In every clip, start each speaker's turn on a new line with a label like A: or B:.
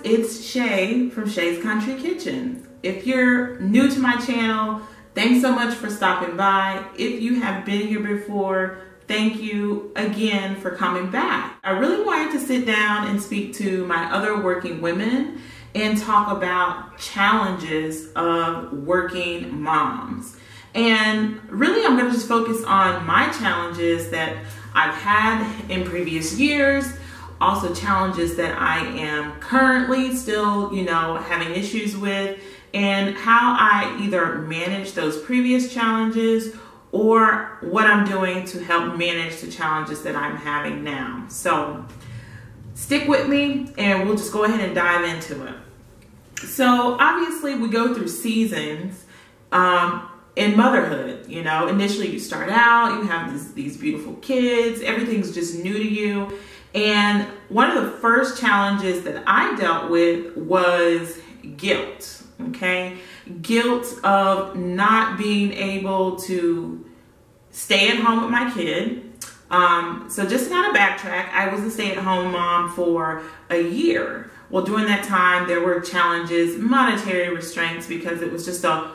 A: it's Shae from Shae's Country Kitchen. If you're new to my channel, thanks so much for stopping by. If you have been here before, thank you again for coming back. I really wanted to sit down and speak to my other working women and talk about challenges of working moms. And really, I'm going to just focus on my challenges that I've had in previous years, also challenges that I am currently still, having issues with, and how I either manage those previous challenges or what I'm doing to help manage the challenges that I'm having now. So stick with me and we'll just go ahead and dive into it. So obviously we go through seasons in motherhood. Initially you start out, you have these beautiful kids, everything's just new to you. And one of the first challenges that I dealt with was guilt, okay? Guilt of not being able to stay at home with my kid. So just to kind of backtrack, I was a stay-at-home mom for a year. Well, during that time, there were challenges, monetary restraints, because it was just a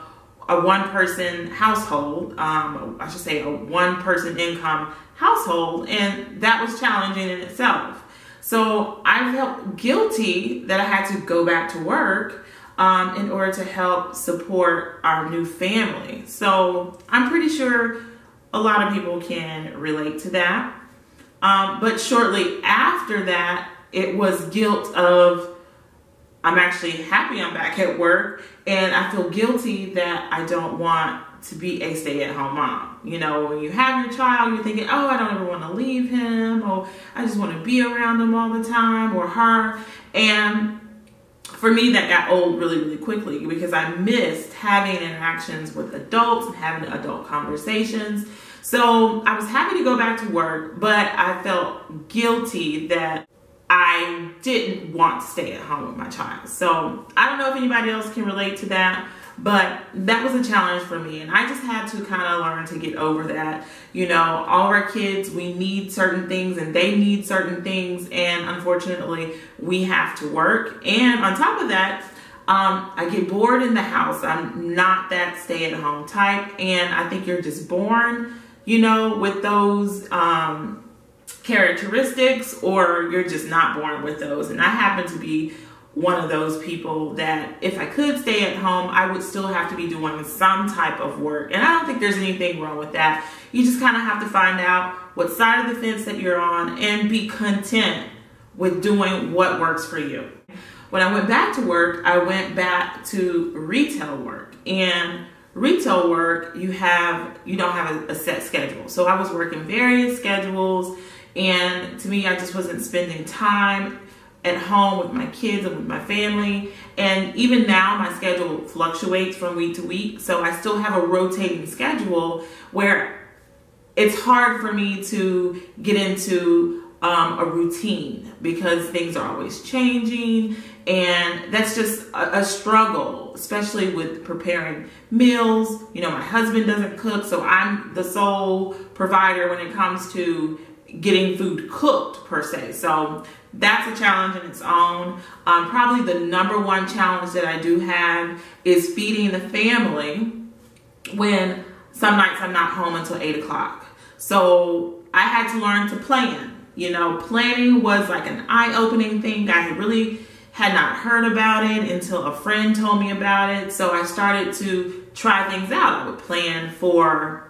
A: one-person household, I should say a one-person income household, and that was challenging in itself. So I felt guilty that I had to go back to work in order to help support our new family. So I'm pretty sure a lot of people can relate to that. But shortly after that, it was guilt of, I'm actually happy I'm back at work, and I feel guilty that I don't want to be a stay-at-home mom. When you have your child, you're thinking, oh, I don't ever want to leave him, or I just want to be around him all the time, or her. And for me, that got old really, really quickly because I missed having interactions with adults and having adult conversations. So I was happy to go back to work, but I felt guilty that I didn't want to stay at home with my child. So I don't know if anybody else can relate to that, but that was a challenge for me. And I just had to kind of learn to get over that. All of our kids, we need certain things and they need certain things. And unfortunately, we have to work. And on top of that, I get bored in the house. I'm not that stay-at-home type. And I think you're just born, with those characteristics, or you're just not born with those. And I happen to be one of those people that if I could stay at home, I would still have to be doing some type of work. And I don't think there's anything wrong with that. You just kind of have to find out what side of the fence that you're on and be content with doing what works for you. When I went back to work, I went back to retail work. And retail work, you don't have a set schedule. So I was working various schedules, and to me, I just wasn't spending time at home with my kids and with my family. And even now, my schedule fluctuates from week to week. So I still have a rotating schedule where it's hard for me to get into a routine because things are always changing. And that's just a struggle, especially with preparing meals. My husband doesn't cook, so I'm the sole provider when it comes to getting food cooked per se. So that's a challenge in its own. Probably the number one challenge that I do have is feeding the family when some nights I'm not home until 8 o'clock. So I had to learn to plan. Planning was like an eye-opening thing. I had not heard about it until a friend told me about it. So I started to try things out. I would plan for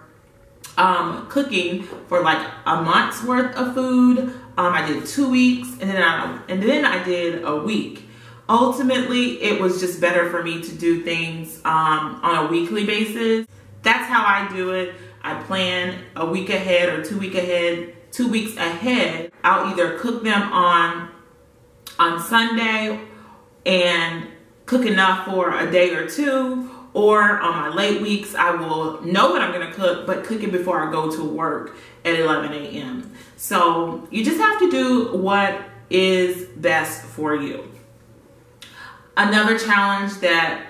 A: cooking for like a month's worth of food. I did 2 weeks, and then I did a week. Ultimately, it was just better for me to do things on a weekly basis. That's how I do it. I plan a week ahead or 2 weeks ahead. I'll either cook them on Sunday and cook enough for a day or two, or on my late weeks, I will know what I'm going to cook, but cook it before I go to work at 11 a.m. So you just have to do what is best for you. Another challenge that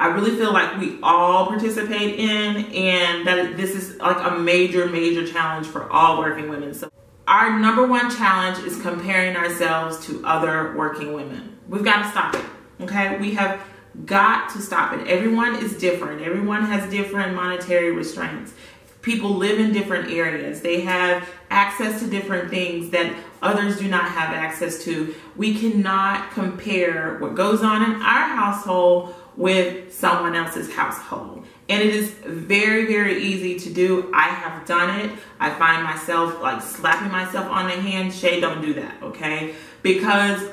A: I really feel like we all participate in, and that this is like a major challenge for all working women. So our number one challenge is comparing ourselves to other working women. We've got to stop it, okay? We have got to stop it. Everyone is different. Everyone has different monetary restraints. People live in different areas. They have access to different things that others do not have access to. We cannot compare what goes on in our household with someone else's household. And it is very, very easy to do. I have done it. I find myself like slapping myself on the hand. Shae, don't do that, okay? Because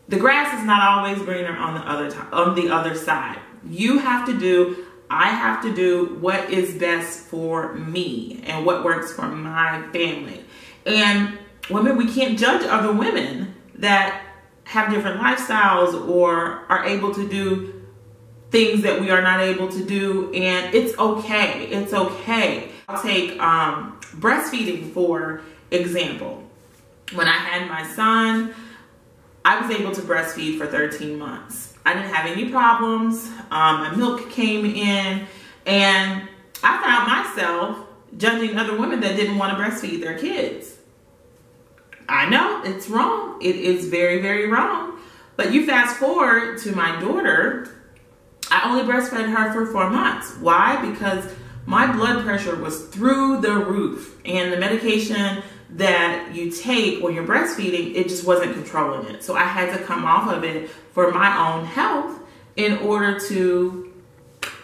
A: the grass is not always greener on the other side. You have to do, I have to do what is best for me and what works for my family. And women, we can't judge other women that have different lifestyles or are able to do things that we are not able to do, and it's okay. It's okay. I'll take breastfeeding for example. When I had my son, I was able to breastfeed for 13 months. I didn't have any problems. My milk came in, and I found myself judging other women that didn't want to breastfeed their kids. I know it's wrong. It is very, very wrong. But you fast forward to my daughter, I only breastfed her for 4 months. Why? Because my blood pressure was through the roof, and the medication that you take when you're breastfeeding, it just wasn't controlling it. So I had to come off of it for my own health in order to,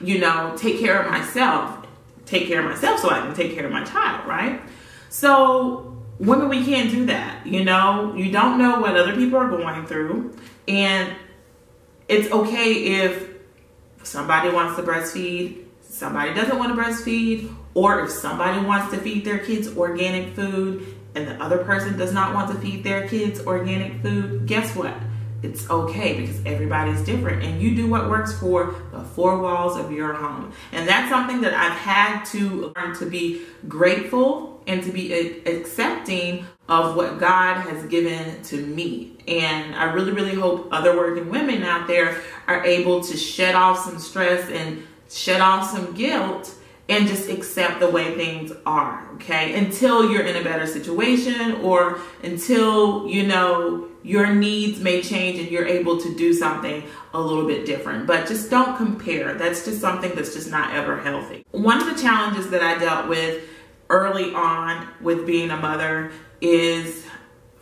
A: you know, take care of myself so I can take care of my child, right? So women, we can't do that. You know, you don't know what other people are going through, and it's okay if somebody wants to breastfeed, somebody doesn't want to breastfeed, or if somebody wants to feed their kids organic food and the other person does not want to feed their kids organic food, guess what? It's okay, because everybody's different, and you do what works for the four walls of your home. And that's something that I've had to learn, to be grateful and to be accepting of what God has given to me. And I really, really hope other working women out there are able to shed off some stress and shed off some guilt and just accept the way things are, okay? Until you're in a better situation, or until, you know, your needs may change and you're able to do something a little bit different. But just don't compare. That's just something that's just not ever healthy. One of the challenges that I dealt with early on with being a mother is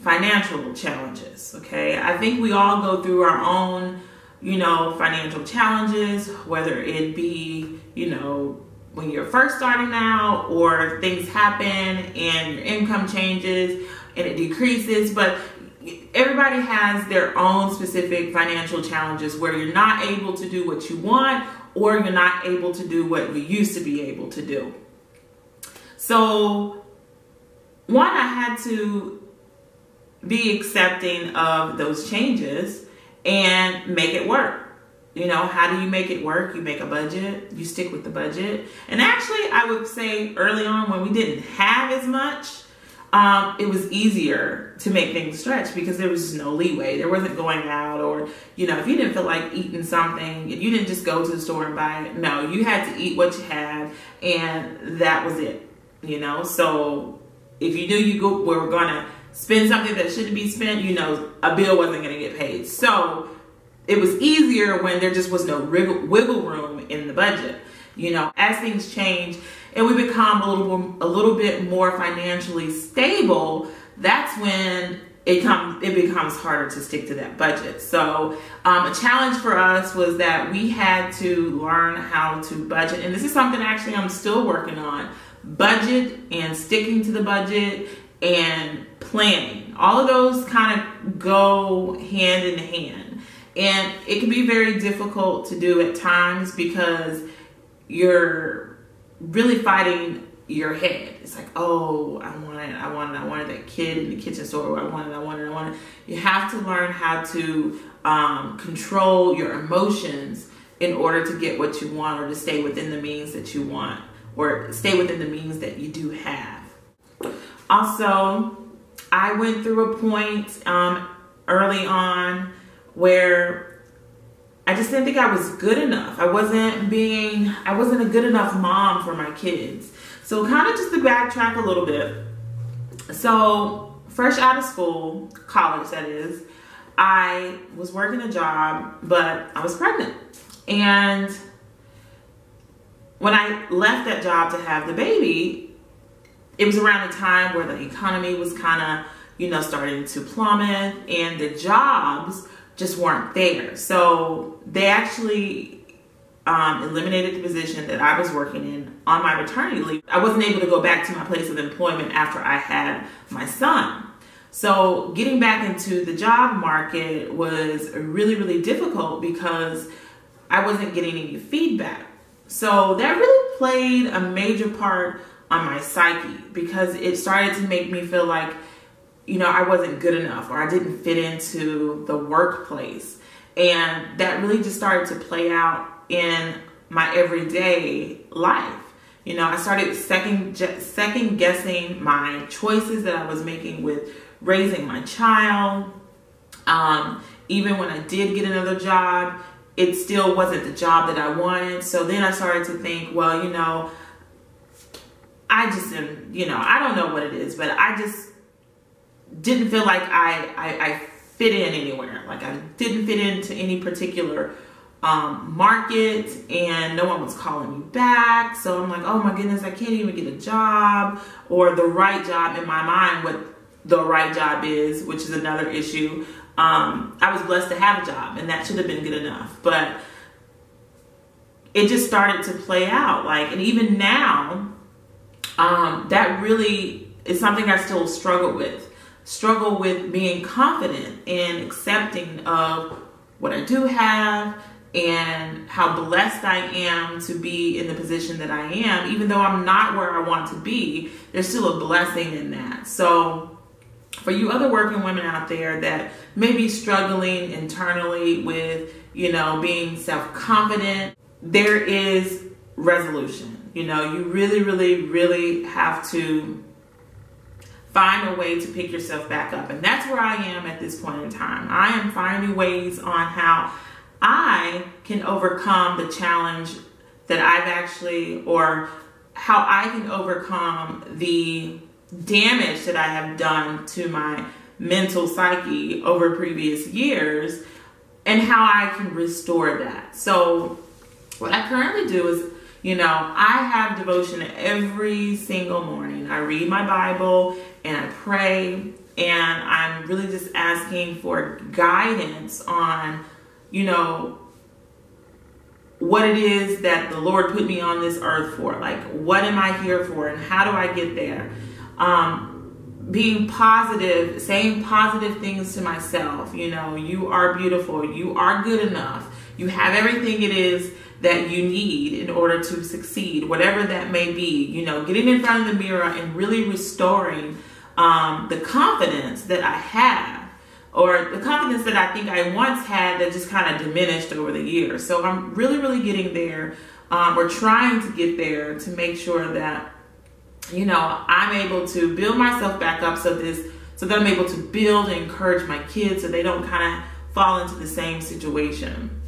A: financial challenges, okay? I think we all go through our own, you know, financial challenges, whether it be, you know, when you're first starting out, or things happen and your income changes and it decreases. But everybody has their own specific financial challenges where you're not able to do what you want, or you're not able to do what you used to be able to do. So one, I had to be accepting of those changes and make it work. You know, how do you make it work? You make a budget, you stick with the budget. And actually, I would say early on, when we didn't have as much, it was easier to make things stretch because there was no leeway. There wasn't going out, or, you know, if you didn't feel like eating something, if you didn't just go to the store and buy it. No, you had to eat what you had, and that was it, you know. So if you knew we were going to spend something that shouldn't be spent, you know, a bill wasn't going to get paid. So it was easier when there just was no wiggle room in the budget. You know, as things change and we become a little bit more financially stable, that's when it becomes harder to stick to that budget. So a challenge for us was that we had to learn how to budget. And this is something actually I'm still working on. Budget and sticking to the budget and planning. All of those kind of go hand in hand. And it can be very difficult to do at times because you're really fighting your head. It's like, oh, I wanted that kid in the kitchen store. I wanted. You have to learn how to control your emotions in order to get what you want, or to stay within the means that you want, or stay within the means that you do have. Also, I went through a point early on where I just didn't think I was good enough. I wasn't a good enough mom for my kids. So kind of just to backtrack a little bit, So fresh out of school, college that is, I was working a job, but I was pregnant. And when I left that job to have the baby, it was around the time where the economy was kind of, starting to plummet, and the jobs just weren't there. So they actually eliminated the position that I was working in on my maternity leave. I wasn't able to go back to my place of employment after I had my son. So getting back into the job market was really, really difficult because I wasn't getting any feedback. So that really played a major part on my psyche, because it started to make me feel like, I wasn't good enough, or I didn't fit into the workplace. And that really just started to play out in my everyday life. I started second guessing my choices that I was making with raising my child. Even when I did get another job, it still wasn't the job that I wanted. So then I started to think, well, I just am, I don't know what it is, but I just didn't feel like I fit in anywhere. Like I didn't fit into any particular market, and no one was calling me back. So I'm like, oh my goodness, I can't even get a job, or the right job in my mind, what the right job is, which is another issue. I was blessed to have a job, and that should have been good enough, but it just started to play out. And even now, that really is something I still struggle with being confident and accepting of what I do have, and how blessed I am to be in the position that I am. Even though I'm not where I want to be, there's still a blessing in that. So for you other working women out there that may be struggling internally with, being self-confident, there is resolution. You really, really, really have to find a way to pick yourself back up. And that's where I am at this point in time. I am finding ways on how I can overcome the challenge that or how I can overcome the damage that I have done to my mental psyche over previous years, and how I can restore that. So what I currently do is, I have devotion every single morning. I read my Bible and I pray, and I'm really just asking for guidance on, what it is that the Lord put me on this earth for. Like, what am I here for, and how do I get there? Being positive, saying positive things to myself. You are beautiful. You are good enough. You have everything it is that you need in order to succeed, whatever that may be. Getting in front of the mirror and really restoring the confidence that I have, or the confidence that I think I once had that just kind of diminished over the years. So I'm really, really getting there, or trying to get there, to make sure that, I'm able to build myself back up so that I'm able to build and encourage my kids so they don't kind of fall into the same situation.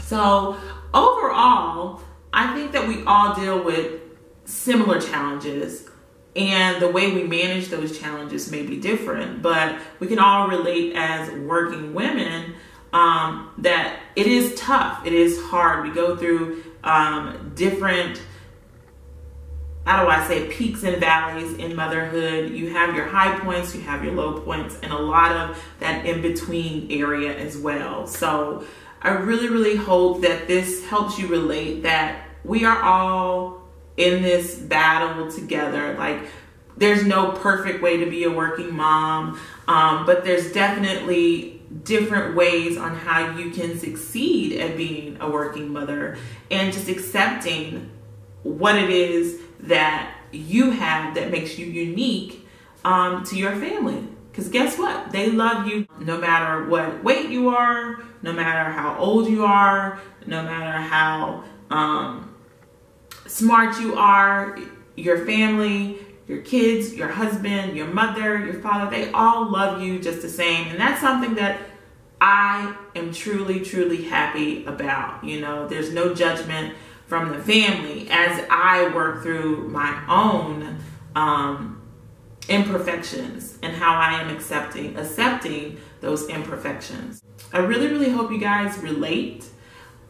A: So overall, I think that we all deal with similar challenges, and the way we manage those challenges may be different, but we can all relate as working women that it is tough. It is hard. We go through different, peaks and valleys in motherhood. You have your high points, you have your low points, and a lot of that in-between area as well. So I really, really hope that this helps you relate that we are all in this battle together. Like, there's no perfect way to be a working mom, but there's definitely different ways on how you can succeed at being a working mother, and just accepting what it is that you have that makes you unique to your family. Because guess what? They love you no matter what weight you are, no matter how old you are, no matter how smart you are. Your family, your kids, your husband, your mother, your father, they all love you just the same. And that's something that I am truly, truly happy about. There's no judgment from the family as I work through my own imperfections and how I am accepting those imperfections. I really hope you guys relate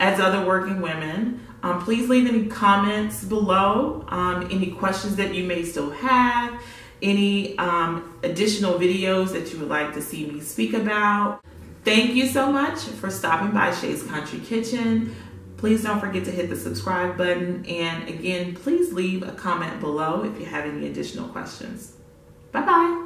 A: as other working women. Please leave any comments below, any questions that you may still have, any additional videos that you would like to see me speak about. Thank you so much for stopping by Shae's Country Kitchen. Please don't forget to hit the subscribe button. And again, please leave a comment below if you have any additional questions. Bye-bye.